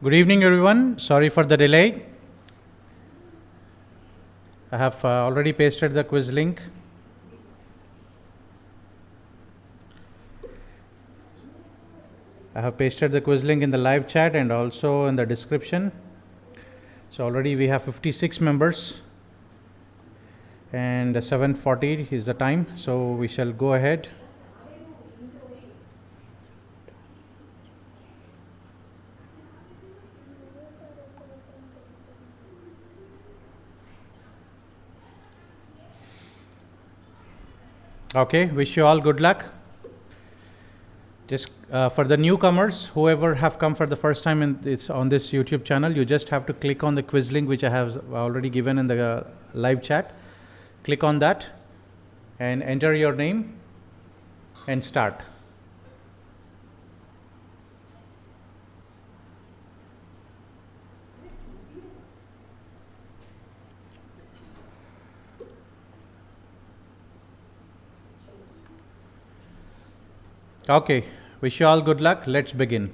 Good evening, everyone. Sorry for the delay. I have already pasted the quiz link. I have pasted the quiz link in the live chat and also in the description. So already we have 56 members and 7:40 is the time. So we shall go ahead. Okay, wish you all good luck. Just for the newcomers, whoever have come for the first time on this YouTube channel, you just have to click on the quiz link which I have already given in the live chat. Click on that and enter your name and start. Okay, wish you all good luck. Let's begin.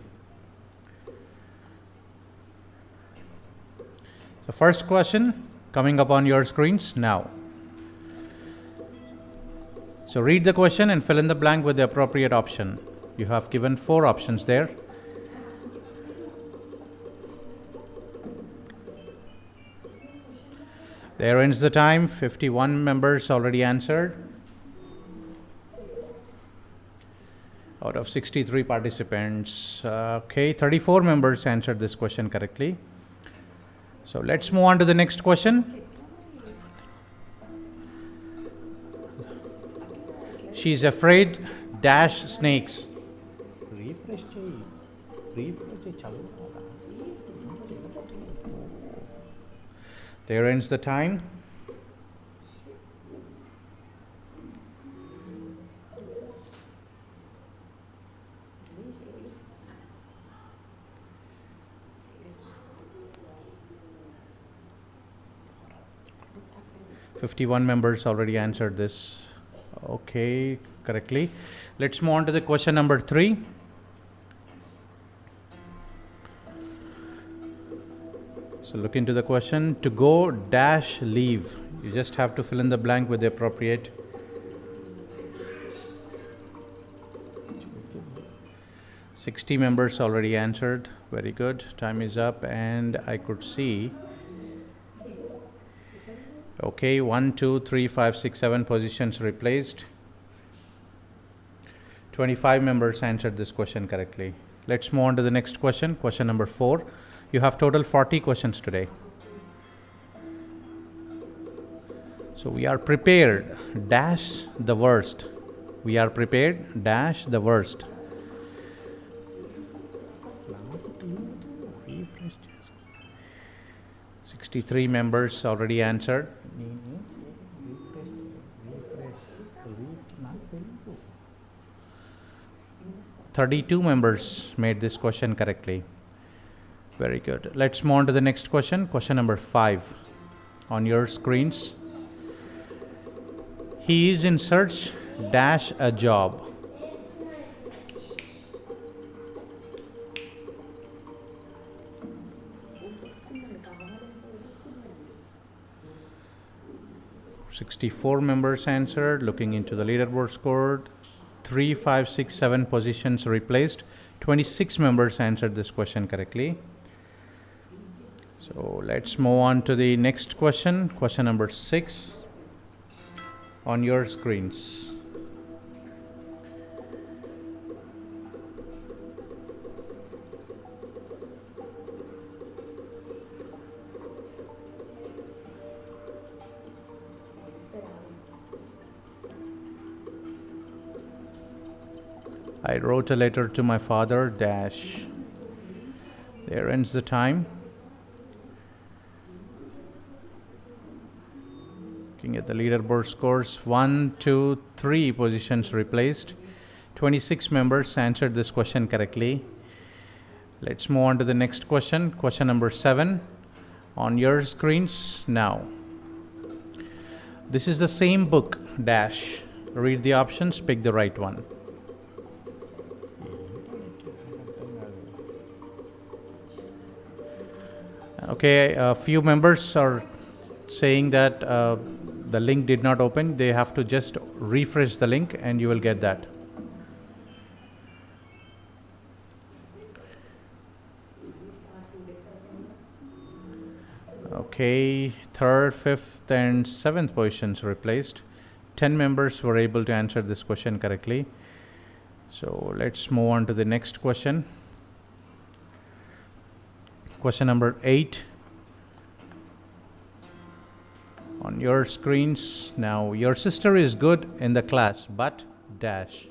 The first question coming up on your screens now. So read the question and fill in the blank with the appropriate option. You have given 4 options there. There ends the time. 51 members already answered out of 63 participants. Okay, 34 members answered this question correctly. So let's move on to the next question. She's afraid dash snakes. There ends the time. "51 members already answered this. Okay, correctly. Let's move on to the question number 3. So look into the question. To go dash leave. You just have to fill in the blank with the appropriate. "60 members already answered. Very good. Time is up and I could see. Okay, 1, 2, 3, 5, 6, 7 positions replaced. 25 members answered this question correctly. Let's move on to the next question. Question number 4. You have total 40 questions today. So we are prepared dash the worst. We are prepared dash the worst. "63 members already answered. 32 members made this question correctly. Very good. Let's move on to the next question. Question number 5 on your screens. He is in search dash a job. "64 members answered. Looking into the leaderboard score, 3, 5, 6, 7 positions replaced. 26 members answered this question correctly. So let's move on to the next question. Question number 6 on your screens. I wrote a letter to my father dash. There ends the time. Looking at the leaderboard scores, 1, 2, 3 positions replaced. 26 members answered this question correctly. Let's move on to the next question. Question number 7 on your screens now. This is the same book dash. Read the options, pick the right one. Okay, a few members are saying that the link did not open. They have to just refresh the link and you will get that. Okay, third, fifth, and seventh positions replaced. 10 members were able to answer this question correctly. So let's move on to the next question. Question number 8 on your screens now. Your sister is good in the class, but dash.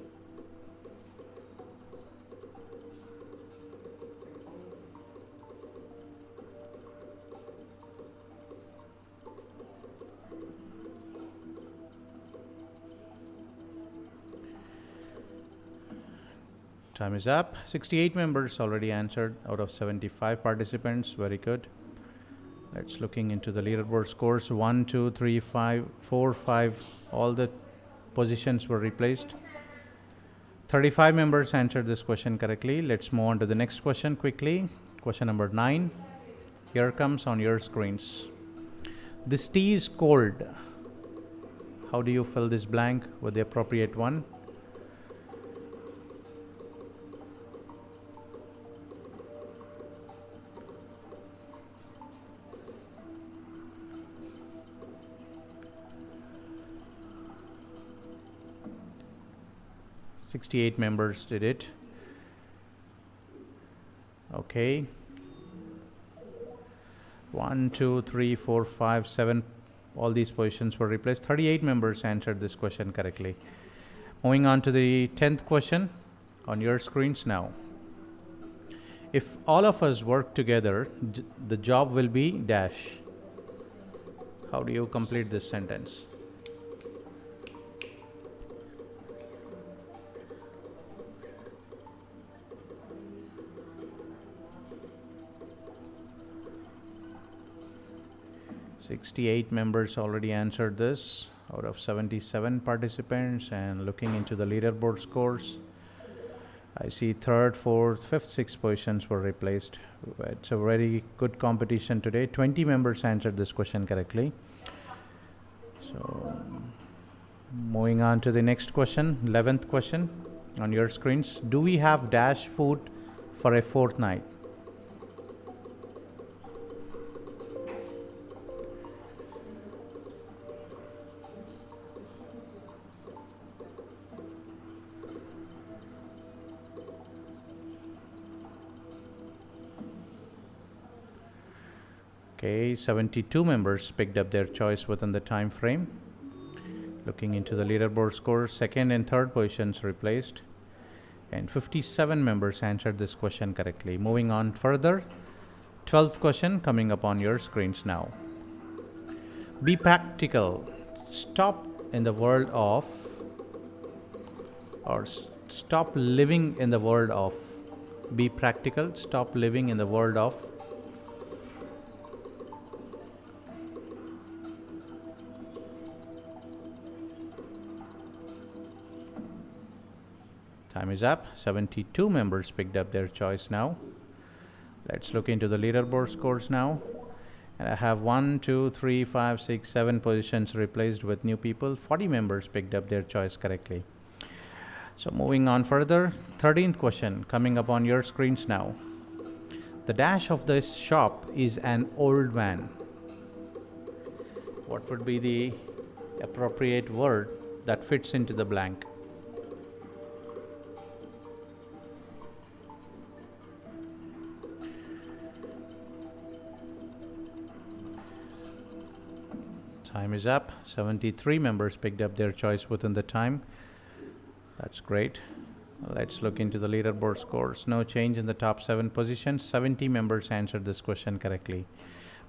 Time is up. 68 members already answered out of 75 participants. Very good. Let's looking into the leaderboard scores. 1, 2, 3, 5, 4, 5. All the positions were replaced. 35 members answered this question correctly. Let's move on to the next question quickly. Question number 9. Here comes on your screens. This tea is cold. How do you fill this blank with the appropriate one? Sixty-eight members did it. Okay. 1, 2, 3, 4, 5, 7. All these positions were replaced. 38 members answered this question correctly. Moving on to the 10th question on your screens now. If all of us work together, the job will be dash. How do you complete this sentence? Sixty-eight members already answered this out of 77 participants. And looking into the leaderboard scores, I see third, fourth, fifth, sixth positions were replaced. It's a very good competition today. 20 members answered this question correctly. So moving on to the next question, 11th question on your screens. Do we have dash food for a fortnight? Okay, 72 members picked up their choice within the time frame. Looking into the leaderboard scores, second and third positions replaced, and 57 members answered this question correctly. Moving on further, 12th question coming up on your screens now. Be practical. Stop in the world of, or stop living in the world of. Be practical. Stop living in the world of. Time is up. 72 members picked up their choice now. Let's look into the leaderboard scores now. And I have 1, 2, 3, 5, 6, 7 positions replaced with new people. 40 members picked up their choice correctly. So moving on further, 13th question coming up on your screens now. The dash of this shop is an old man. What would be the appropriate word that fits into the blank? Time is up. 73 members picked up their choice within the time. That's great. Let's look into the leaderboard scores. No change in the top 7 positions. 70 members answered this question correctly.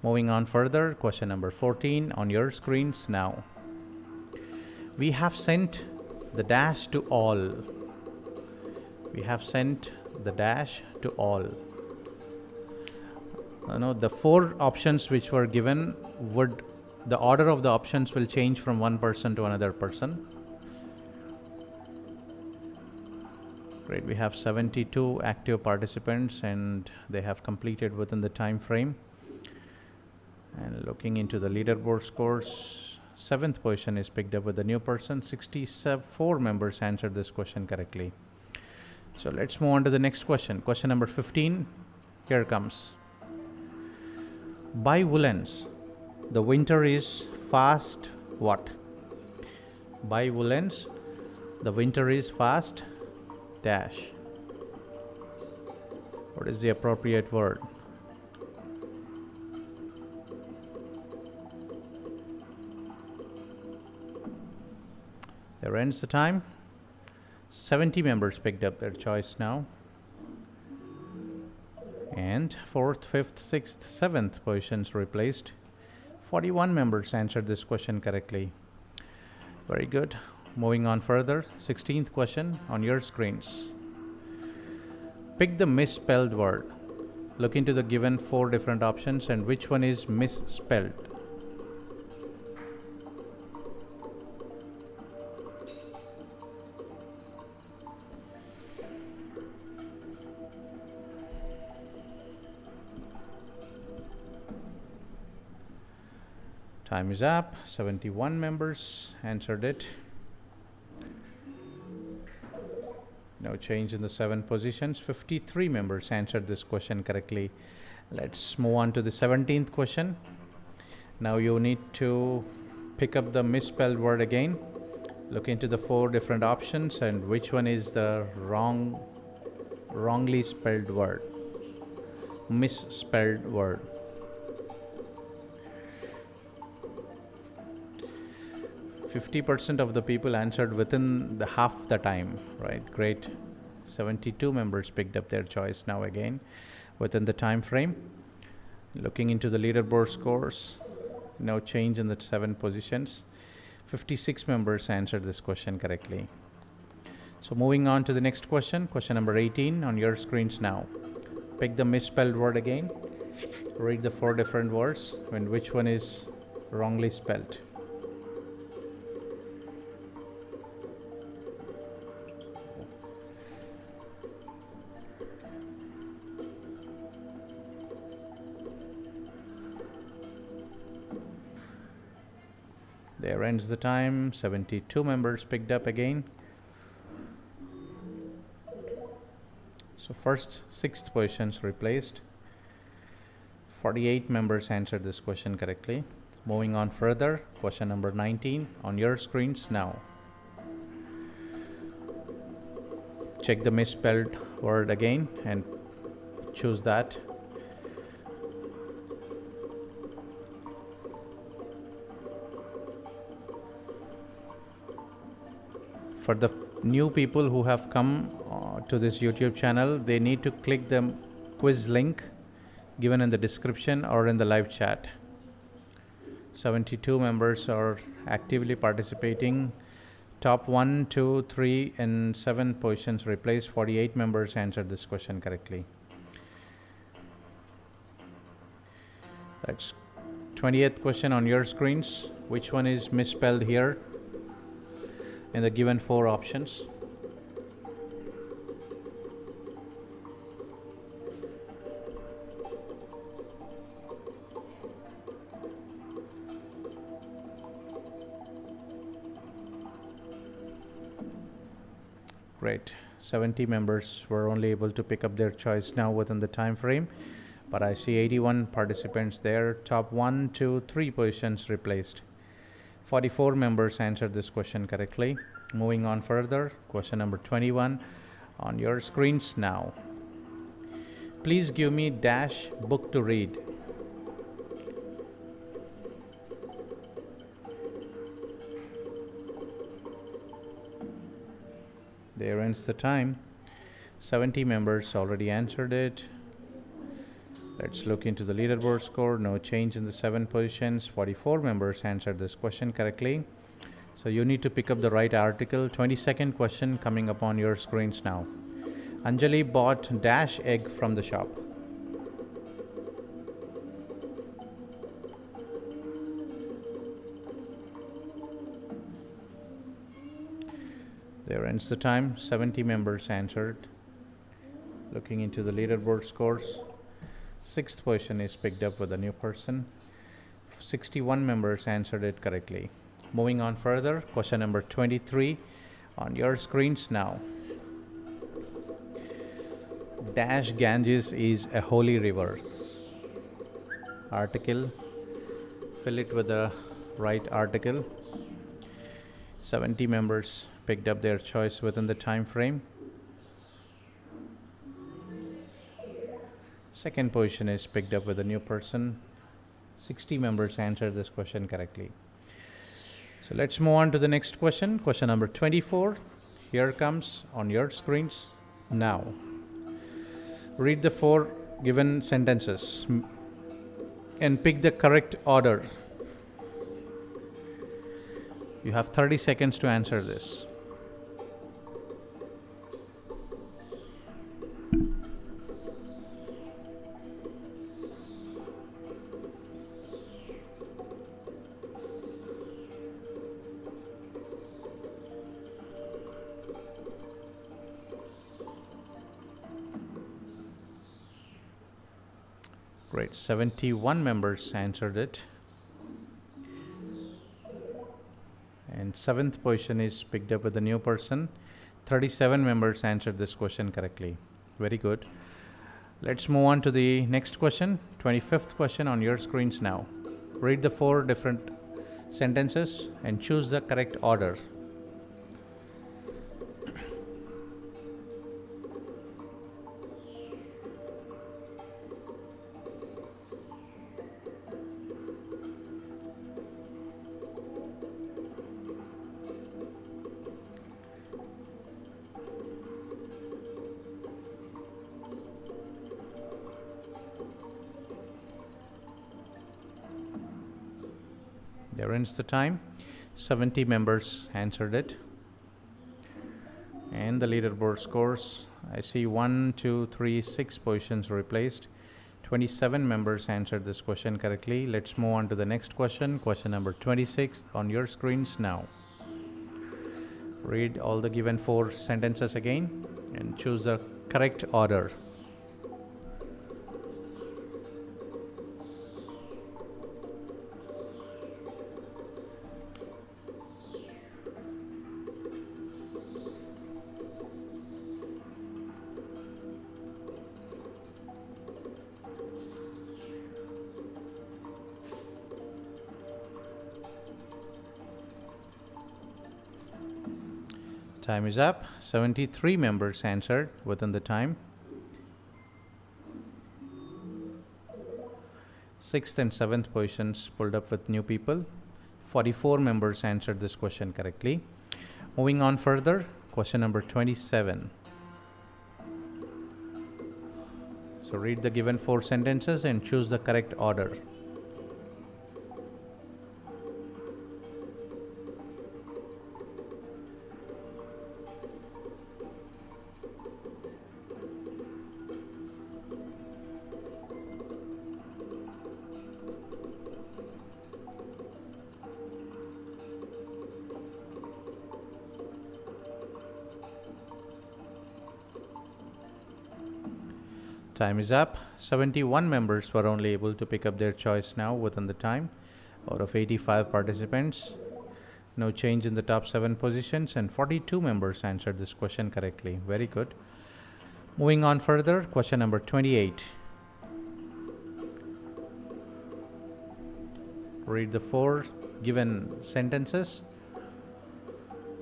Moving on further, question number 14 on your screens now. We have sent the dash to all. We have sent the dash to all. The 4 options which were given the order of the options will change from one person to another person. Great, we have 72 active participants and they have completed within the time frame. And looking into the leaderboard scores, 7th position is picked up with a new person. 64 members answered this question correctly. So let's move on to the next question. Question number 15. Here comes. By woolens, the winter is fast what? By woolens, the winter is fast dash. What is the appropriate word? There ends the time. 70 members picked up their choice now. And 4th, 5th, 6th, 7th positions replaced. 41 members answered this question correctly. Very good. Moving on further. 16th question on your screens. Pick the misspelled word. Look into the given 4 different options and which one is misspelled. Time is up. 71 members answered it. No change in the 7 positions. 53 members answered this question correctly. Let's move on to the 17th question. Now you need to pick up the misspelled word again. Look into the 4 different options and which one is the wrongly spelled word. Misspelled word. 50% of the people answered within the half the time, right? Great. 72 members picked up their choice now again within the time frame. Looking into the leaderboard scores, no change in the 7 positions. 56 members answered this question correctly. So moving on to the next question, question number 18 on your screens now. Pick the misspelled word again. Read the 4 different words and which one is wrongly spelled. There ends the time. 72 members picked up again. So first 6th positions replaced. 48 members answered this question correctly. Moving on further, question number 19 on your screens now. Check the misspelled word again and choose that. For the new people who have come to this YouTube channel, they need to click the quiz link given in the description or in the live chat. 72 members are actively participating. Top 1, 2, 3 and 7 positions replaced. 48 members answered this question correctly. That's 20th question on your screens. Which one is misspelled here in the given 4 options? Great. 70 members were only able to pick up their choice now within the time frame, but I see 81 participants there. Top 1, 2, 3 positions replaced. 44 members answered this question correctly. Moving on further, question number 21 on your screens now. Please give me dash book to read. There ends the time. 70 members already answered it. Let's look into the leaderboard score. No change in the 7 positions. 44 members answered this question correctly. So you need to pick up the right article. 22nd question coming up on your screens now. Anjali bought dash egg from the shop. There ends the time. 70 members answered. Looking into the leaderboard scores. 6th position is picked up with a new person. 61 members answered it correctly. Moving on further, question number 23 on your screens now. Dash Ganges is a holy river. Article, fill it with the right article. 70 members picked up their choice within the time frame. Second position is picked up with a new person. 60 members answered this question correctly. So let's move on to the next question. Question number 24. Here comes on your screens now. Read the 4 given sentences and pick the correct order. You have 30 seconds to answer this. Great, 71 members answered it. And 7th position is picked up with a new person. 37 members answered this question correctly. Very good. Let's move on to the next question. 25th question on your screens now. Read the 4 different sentences and choose the correct order. There ends the time. 70 members answered it. And the leaderboard scores, I see 1, 2, 3, 6 positions replaced. 27 members answered this question correctly. Let's move on to the next question. Question number 26 on your screens now. Read all the given 4 sentences again and choose the correct order. Time is up. 73 members answered within the time. 6th and 7th positions pulled up with new people. 44 members answered this question correctly. Moving on further, question number 27. So read the given 4 sentences and choose the correct order. Time is up. 71 members were only able to pick up their choice now within the time out of 85 participants. No change in the top 7 positions, and 42 members answered this question correctly. Very good. Moving on further, question number 28. Read the 4 given sentences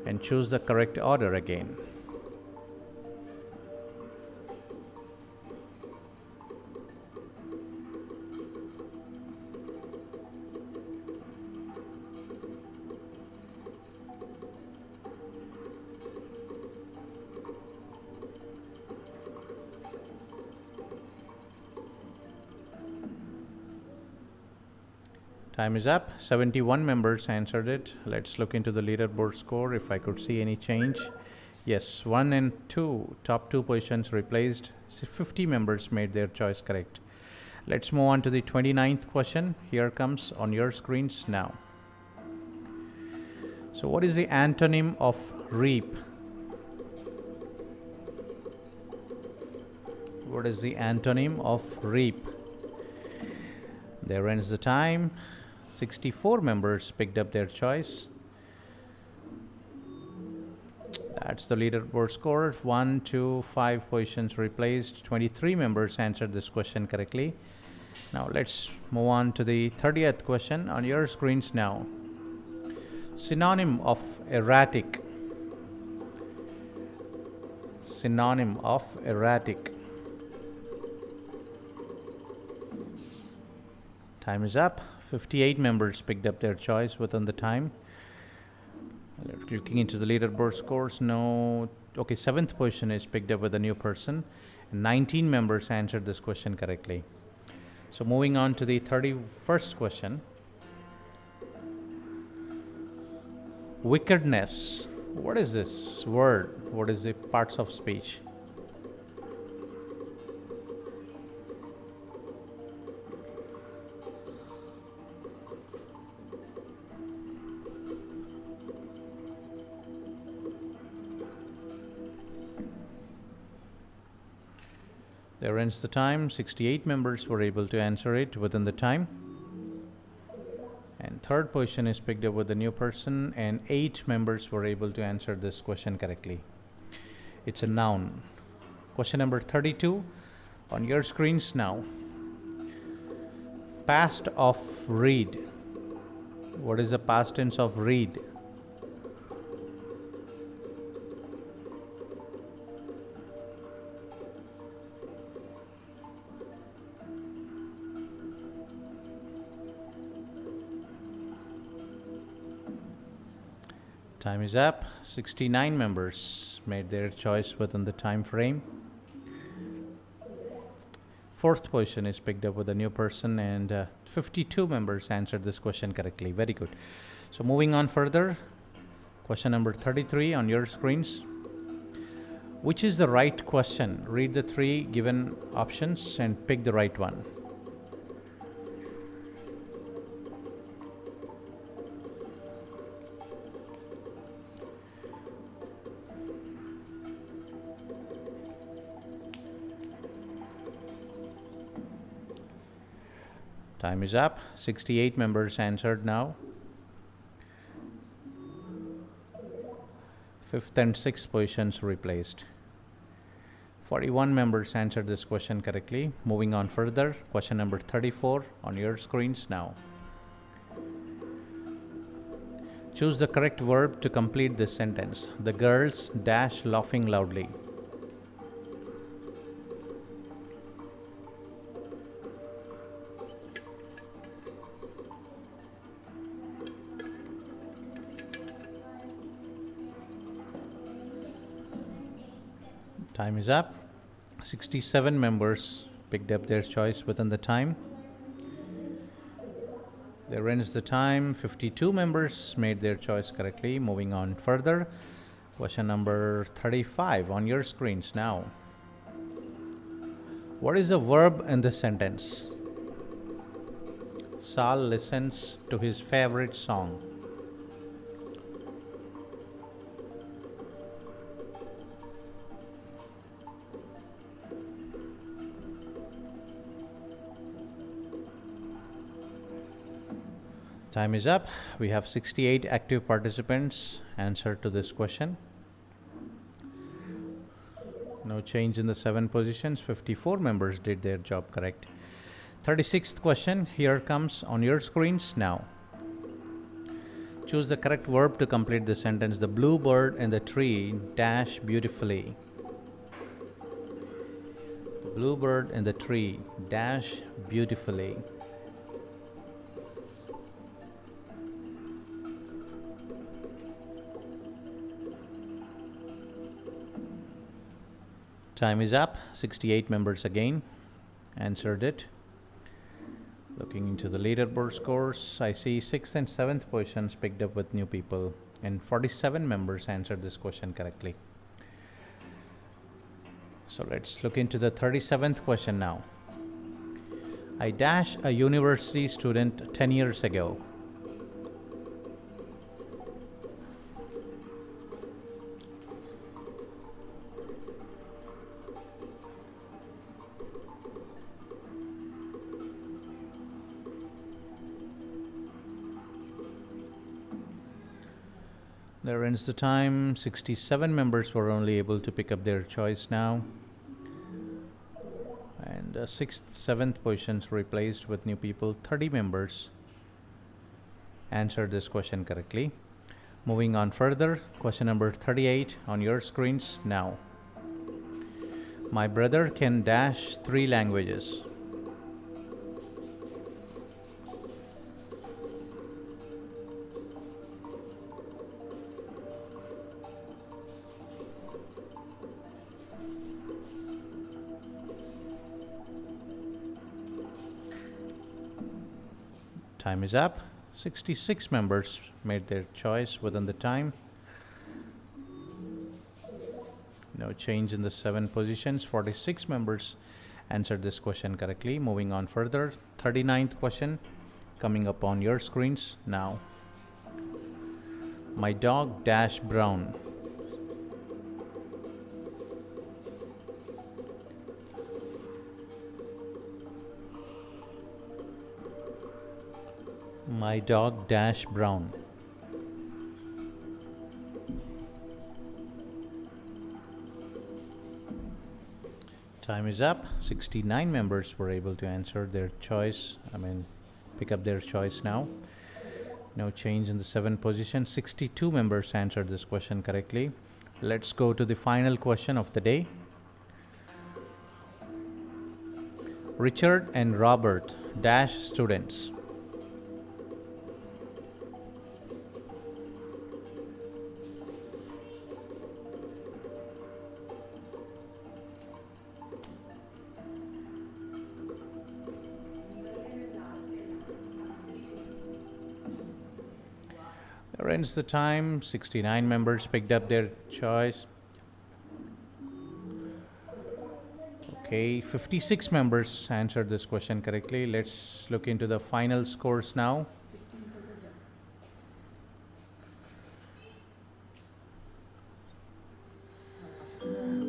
and choose the correct order again. Time is up. 71 members answered it. Let's look into the leaderboard score if I could see any change. Yes, 1 and 2, top 2 positions replaced. 50 members made their choice correct. Let's move on to the 29th question. Here comes on your screens now. So what is the antonym of reap? What is the antonym of reap? There ends the time. 64 members picked up their choice. That's the leaderboard score. 1, 2, 5 positions replaced. 23 members answered this question correctly. Now let's move on to the 30th question on your screens now. Synonym of erratic. Synonym of erratic. Time is up. 58 members picked up their choice within the time. Looking into the leaderboard scores, no. Okay, 7th position is picked up with a new person. 19 members answered this question correctly. So moving on to the 31st question. Wickedness. What is this word? What is the parts of speech? There ends the time. 68 members were able to answer it within the time. And 3rd position is picked up with a new person, and 8 members were able to answer this question correctly. It's a noun. Question number 32 on your screens now. Past of read. What is the past tense of read? Time is up. 69 members made their choice within the time frame. 4th position is picked up with a new person, and 52 members answered this question correctly. Very good. So moving on further, question number 33 on your screens. Which is the right question? Read the 3 given options and pick the right one. Time is up. 68 members answered now. 5th and 6th positions replaced. 41 members answered this question correctly. Moving on further, question number 34 on your screens now. Choose the correct verb to complete this sentence. The girls dash laughing loudly. Time is up. 67 members picked up their choice within the time. There ends the time. 52 members made their choice correctly. Moving on further, question number 35 on your screens now. What is the verb in this sentence? Sal listens to his favorite song. Time is up. We have 68 active participants answer to this question. No change in the 7 positions. 54 members did their job correct. 36th question here comes on your screens now. Choose the correct verb to complete the sentence. The bluebird in the tree dash beautifully. The bluebird in the tree dash beautifully. Time is up. 68 members again answered it. Looking into the leaderboard scores, I see 6th and 7th positions picked up with new people, and 47 members answered this question correctly. So let's look into the 37th question now. I dash a university student 10 years ago. There ends the time. 67 members were only able to pick up their choice now. And 6th, 7th positions replaced with new people. 30 members answered this question correctly. Moving on further, question number 38 on your screens now. My brother can dash 3 languages. Time is up. 66 members made their choice within the time. No change in the 7 positions. 46 members answered this question correctly. Moving on further, 39th question coming up on your screens now. My dog dash brown. My dog dash brown. Time is up. 69 members were able to answer their choice. Pick up their choice now. No change in the 7 position. 62 members answered this question correctly. Let's go to the final question of the day. Richard and Robert dash students. There ends the time. 69 members picked up their choice. Okay, 56 members answered this question correctly. Let's look into the final scores now.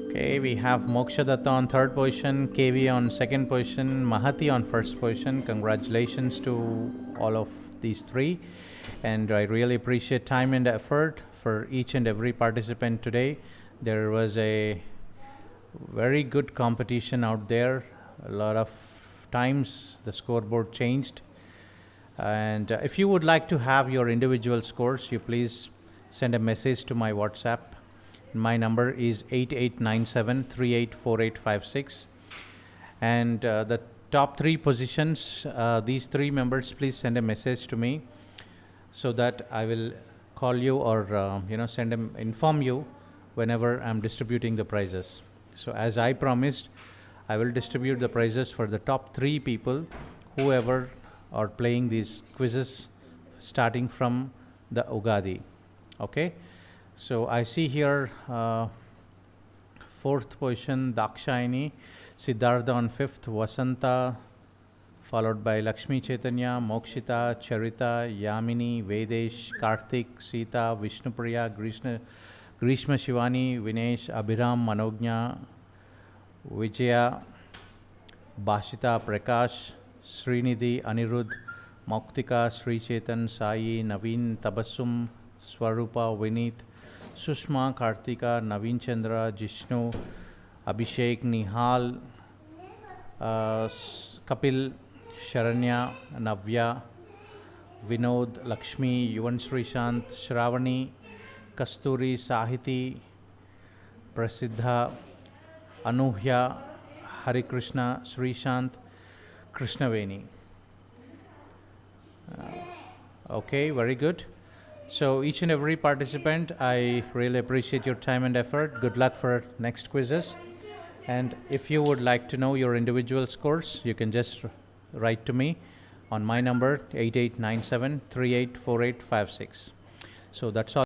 Okay, we have Moksha Datta on 3rd position, KV on 2nd position, Mahati on 1st position. Congratulations to all of these 3. And I really appreciate time and effort for each and every participant today. There was a very good competition out there. A lot of times the scoreboard changed. And if you would like to have your individual scores, you please send a message to my WhatsApp. My number is 8897384856. And the top 3 positions, these 3 members, please send a message to me, so that I will call you or inform you whenever I'm distributing the prizes. So as I promised, I will distribute the prizes for the top 3 people, whoever are playing these quizzes starting from the Ugadi. Okay, so I see here 4th position Dakshayani, Siddhartha on 5th, Vasanta, followed by Lakshmi Chaitanya, Mokshita, Charita, Yamini, Vedesh, Karthik, Sita, Vishnupriya, Grishma Shivani, Vinesh, Abhiram, Manognya, Vijaya, Bashita, Prakash, Srinidhi, Anirudh, Moktika, Sri Chetan, Sai, Naveen, Tabassum, Swarupa, Vineet, Sushma, Kartika, Naveen Chandra, Jishnu, Abhishek, Nihal, Kapil, Sharanya, Navya, Vinod, Lakshmi, Yuvan Srishant, Shravani, Kasturi, Sahiti, Prasiddha, Anuhya, Hari Krishna, Srishant, Krishnaveni. Okay, very good. So each and every participant, I really appreciate your time and effort. Good luck for next quizzes. And if you would like to know your individual scores, you can just write to me on my number 8897384856. So that's all.